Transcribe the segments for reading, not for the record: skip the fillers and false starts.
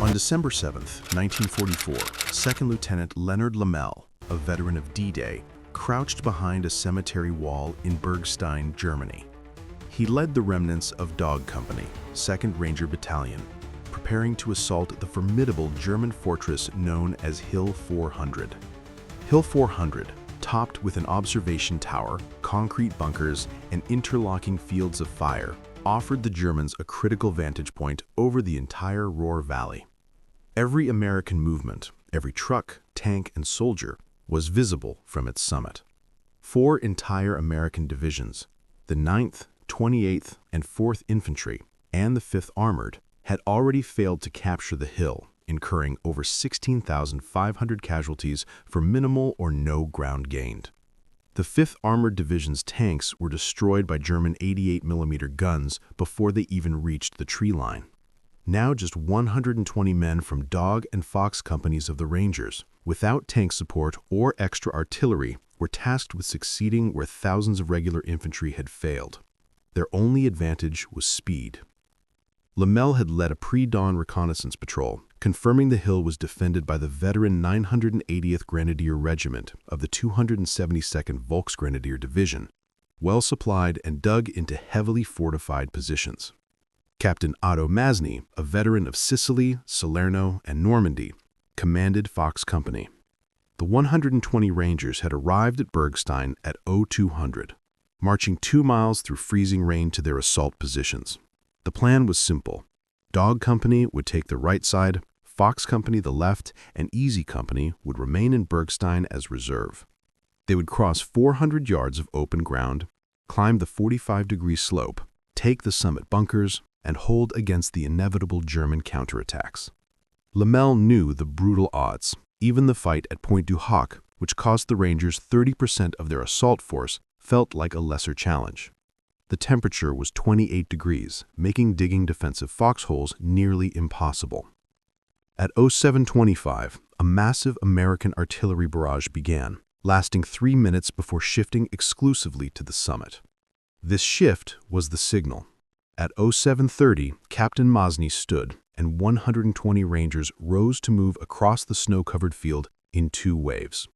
On December 7, 1944, 2nd Lieutenant Leonard Lomell, a veteran of D-Day, crouched behind a cemetery wall in Bergstein, Germany. He led the remnants of Dog Company, 2nd Ranger Battalion, preparing to assault the formidable German fortress known as Hill 400. Hill 400, topped with an observation tower, concrete bunkers, and interlocking fields of fire, offered the Germans a critical vantage point over the entire Ruhr Valley. Every American movement, every truck, tank, and soldier was visible from its summit. 4 entire American divisions, the 9th, 28th, and 4th Infantry, and the 5th Armored, had already failed to capture the hill, incurring over 16,500 casualties for minimal or no ground gained. The 5th Armored Division's tanks were destroyed by German 88mm guns before they even reached the tree line. Now just 120 men from Dog and Fox companies of the Rangers, without tank support or extra artillery, were tasked with succeeding where thousands of regular infantry had failed. Their only advantage was speed. Lamel had led a pre-dawn reconnaissance patrol, confirming the hill was defended by the veteran 980th Grenadier Regiment of the 272nd Volksgrenadier Division, well supplied and dug into heavily fortified positions. Captain Otto Masny, a veteran of Sicily, Salerno, and Normandy, commanded Fox Company. The 120 Rangers had arrived at Bergstein at 0200, marching 2 miles through freezing rain to their assault positions. The plan was simple. Dog Company would take the right side, Fox Company the left, and Easy Company would remain in Bergstein as reserve. They would cross 400 yards of open ground, climb the 45-degree slope, take the summit bunkers, and hold against the inevitable German counterattacks. Lamel knew the brutal odds. Even the fight at Point du Hoc, which cost the Rangers 30% of their assault force, felt like a lesser challenge. The temperature was 28 degrees, making digging defensive foxholes nearly impossible. At 0725, a massive American artillery barrage began, lasting 3 minutes before shifting exclusively to the summit. This shift was the signal. At 0730, Captain Masny stood, and 120 Rangers rose to move across the snow-covered field in 2 waves.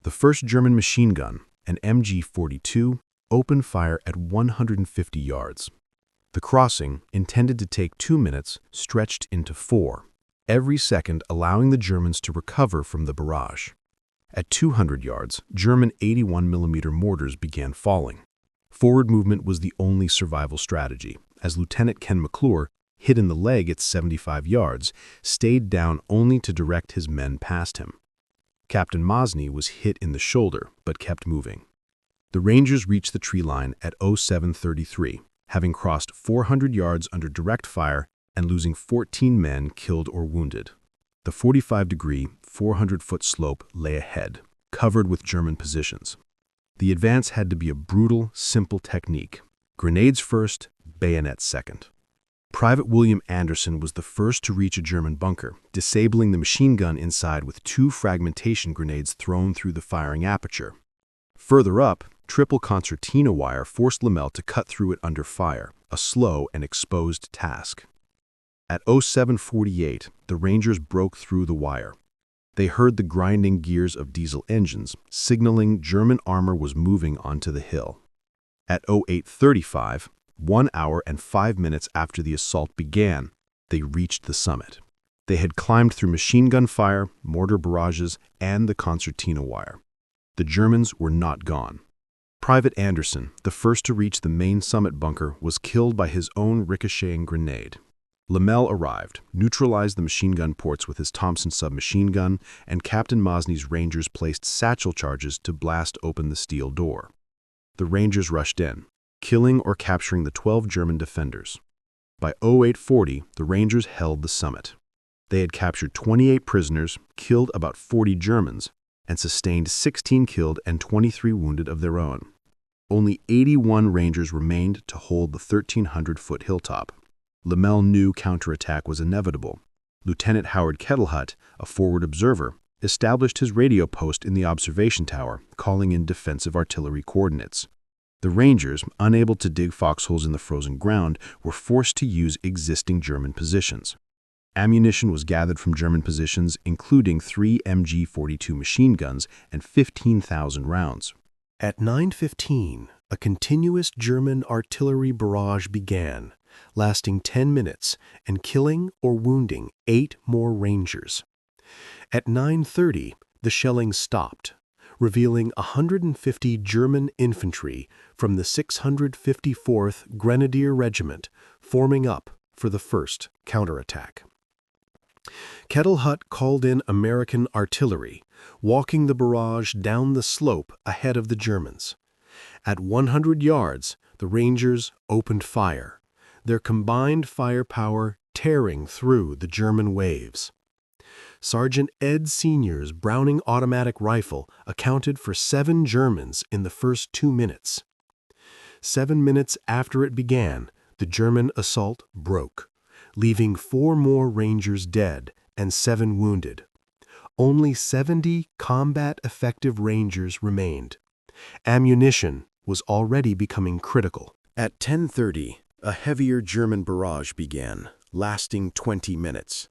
The first German machine gun, an MG-42, opened fire at 150 yards. The crossing, intended to take 2 minutes, stretched into 4, every second allowing the Germans to recover from the barrage. At 200 yards, German 81mm mortars began falling. Forward movement was the only survival strategy, as Lieutenant Ken McClure, hit in the leg at 75 yards, stayed down only to direct his men past him. Captain Masny was hit in the shoulder, but kept moving. The Rangers reached the tree line at 0733, having crossed 400 yards under direct fire and losing 14 men killed or wounded. The 45-degree, 400-foot slope lay ahead, covered with German positions. The advance had to be a brutal, simple technique. Grenades first, bayonets second. Private William Anderson was the first to reach a German bunker, disabling the machine gun inside with 2 fragmentation grenades thrown through the firing aperture. Further up, triple concertina wire forced Lamel to cut through it under fire, a slow and exposed task. At 0748, the Rangers broke through the wire. They heard the grinding gears of diesel engines, signaling German armor was moving onto the hill. At 0835, 1 hour and 5 minutes after the assault began, they reached the summit. They had climbed through machine gun fire, mortar barrages, and the concertina wire. The Germans were not gone. Private Anderson, the first to reach the main summit bunker, was killed by his own ricocheting grenade. Lamel arrived, neutralized the machine gun ports with his Thompson submachine gun, and Captain Masny's Rangers placed satchel charges to blast open the steel door. The Rangers rushed in, killing or capturing the 12 German defenders. By 0840, the Rangers held the summit. They had captured 28 prisoners, killed about 40 Germans, and sustained 16 killed and 23 wounded of their own. Only 81 Rangers remained to hold the 1,300-foot hilltop. Lamel knew counterattack was inevitable. Lieutenant Howard Kettlehut, a forward observer, established his radio post in the observation tower, calling in defensive artillery coordinates. The Rangers, unable to dig foxholes in the frozen ground, were forced to use existing German positions. Ammunition was gathered from German positions, including 3 MG-42 machine guns and 15,000 rounds. At 9:15, a continuous German artillery barrage began, lasting 10 minutes and killing or wounding 8 more Rangers. At 9:30, the shelling stopped, revealing 150 German infantry from the 654th Grenadier Regiment forming up for the first counterattack. Kettlehut called in American artillery, walking the barrage down the slope ahead of the Germans. At 100 yards, the Rangers opened fire, their combined firepower tearing through the German waves. Sergeant Ed Secor's Browning automatic rifle accounted for 7 Germans in the first 2 minutes. 7 minutes after it began, the German assault broke, leaving 4 more Rangers dead and 7 wounded. Only 70 combat-effective Rangers remained. Ammunition was already becoming critical. At 10:30, a heavier German barrage began, lasting 20 minutes.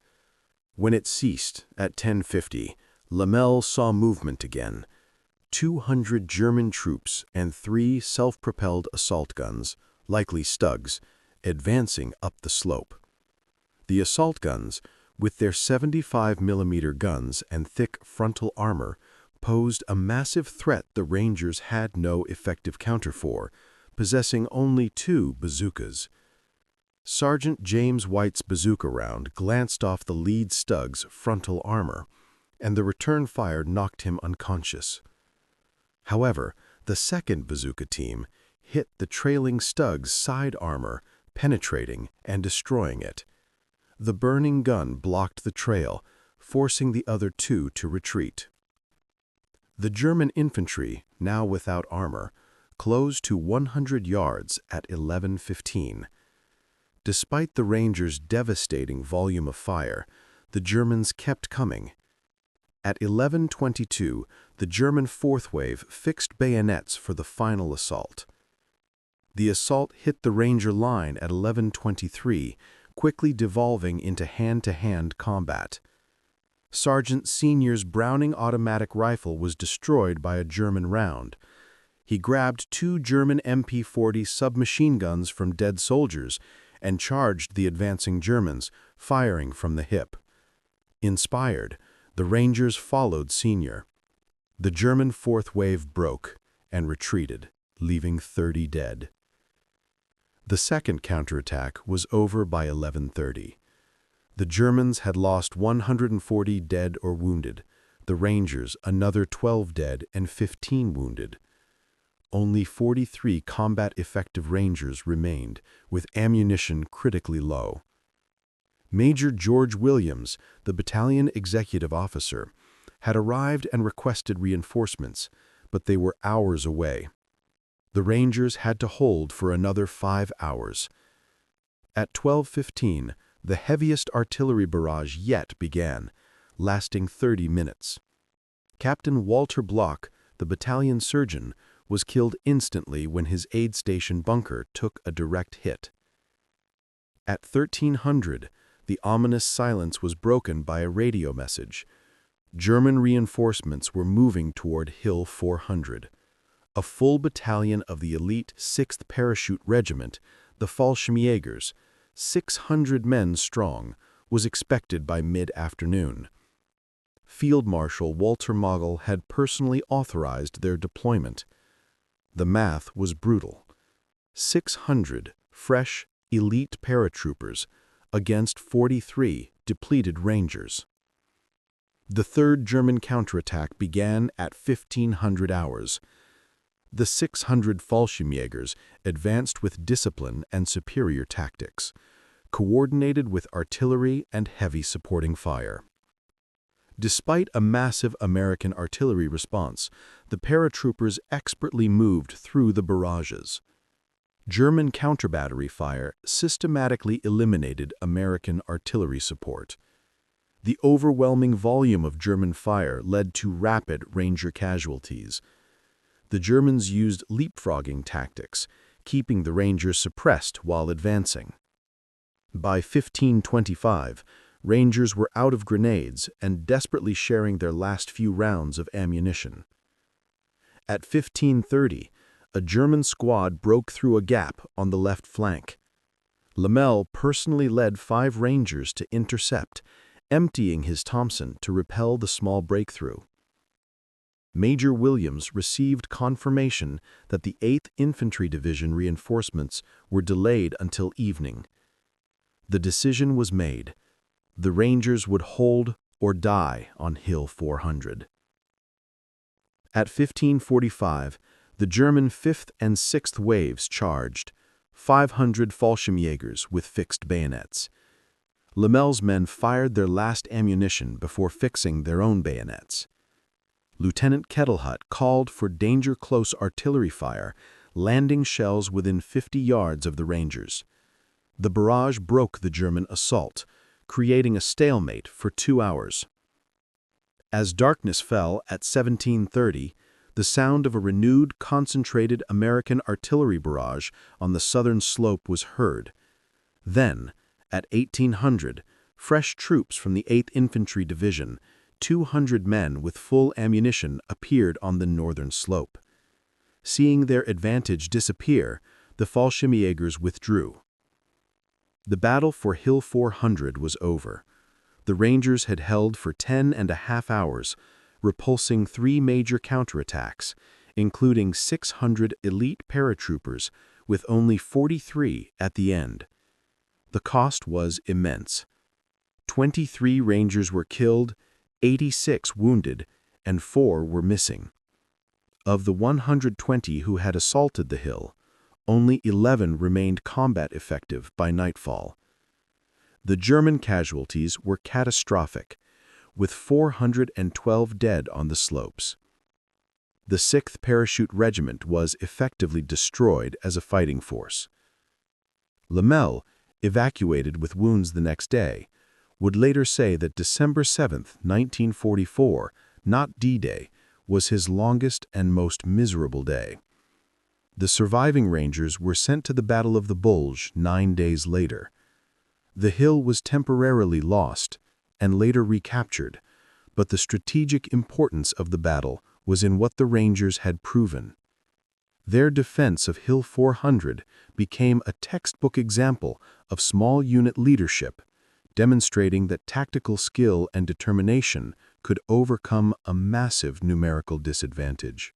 When it ceased at 10:50, Lamel saw movement again. 200 German troops and 3 self-propelled assault guns, likely Stugs, advancing up the slope. The assault guns, with their 75mm guns and thick frontal armor, posed a massive threat the Rangers had no effective counter for, possessing only 2 bazookas. Sergeant James White's bazooka round glanced off the lead Stug's frontal armor, and the return fire knocked him unconscious. However, the second bazooka team hit the trailing Stug's side armor, penetrating and destroying it. The burning gun blocked the trail, forcing the other 2 to retreat. The German infantry, now without armor, closed to 100 yards at 11:15. Despite the Rangers' devastating volume of fire, the Germans kept coming. At 11:22, the German fourth wave fixed bayonets for the final assault. The assault hit the Ranger line at 11:23, quickly devolving into hand-to-hand combat. Sergeant Secor's Browning automatic rifle was destroyed by a German round. He grabbed 2 German MP-40 submachine guns from dead soldiers and charged the advancing Germans, firing from the hip. Inspired, the Rangers followed Secor. The German fourth wave broke and retreated, leaving 30 dead. The second counterattack was over by 11:30. The Germans had lost 140 dead or wounded, the Rangers another 12 dead and 15 wounded. Only 43 combat-effective Rangers remained, with ammunition critically low. Major George Williams, the battalion executive officer, had arrived and requested reinforcements, but they were hours away. The Rangers had to hold for another 5 hours. At 12:15, the heaviest artillery barrage yet began, lasting 30 minutes. Captain Walter Block, the battalion surgeon, was killed instantly when his aid station bunker took a direct hit. At 1300, the ominous silence was broken by a radio message. German reinforcements were moving toward Hill 400. A full battalion of the elite 6th Parachute Regiment, the Fallschirmjägers, 600 men strong, was expected by mid-afternoon. Field Marshal Walter Mogel had personally authorized their deployment. The math was brutal. 600 fresh, elite paratroopers against 43 depleted Rangers. The third German counterattack began at 1500 hours. The 600 Fallschirmjägers advanced with discipline and superior tactics, coordinated with artillery and heavy supporting fire. Despite a massive American artillery response, the paratroopers expertly moved through the barrages. German counterbattery fire systematically eliminated American artillery support. The overwhelming volume of German fire led to rapid Ranger casualties. The Germans used leapfrogging tactics, keeping the Rangers suppressed while advancing. By 1525, Rangers were out of grenades and desperately sharing their last few rounds of ammunition. At 15:30, a German squad broke through a gap on the left flank. Lamel personally led 5 Rangers to intercept, emptying his Thompson to repel the small breakthrough. Major Williams received confirmation that the 8th Infantry Division reinforcements were delayed until evening. The decision was made. The Rangers would hold or die on Hill 400. At 15:45, the German 5th and 6th waves charged, 500 Fallschirmjägers with fixed bayonets. Lomel's men fired their last ammunition before fixing their own bayonets. Lieutenant Kettlehut called for danger-close artillery fire, landing shells within 50 yards of the Rangers. The barrage broke the German assault, creating a stalemate for 2 hours. As darkness fell at 17:30, the sound of a renewed, concentrated American artillery barrage on the southern slope was heard. Then, at 1800, fresh troops from the 8th Infantry Division, 200 men with full ammunition, appeared on the northern slope. Seeing their advantage disappear, the Fallschirmjägers withdrew. The battle for Hill 400 was over. The Rangers had held for 10.5 hours, repulsing 3 major counterattacks, including 600 elite paratroopers, with only 43 at the end. The cost was immense. 23 Rangers were killed, 86 wounded, and 4 were missing. Of the 120 who had assaulted the hill, only 11 remained combat effective by nightfall. The German casualties were catastrophic, with 412 dead on the slopes. The 6th Parachute Regiment was effectively destroyed as a fighting force. Lamel, evacuated with wounds the next day, would later say that December 7, 1944, not D-Day, was his longest and most miserable day. The surviving Rangers were sent to the Battle of the Bulge 9 days later. The hill was temporarily lost and later recaptured, but the strategic importance of the battle was in what the Rangers had proven. Their defense of Hill 400 became a textbook example of small unit leadership, demonstrating that tactical skill and determination could overcome a massive numerical disadvantage.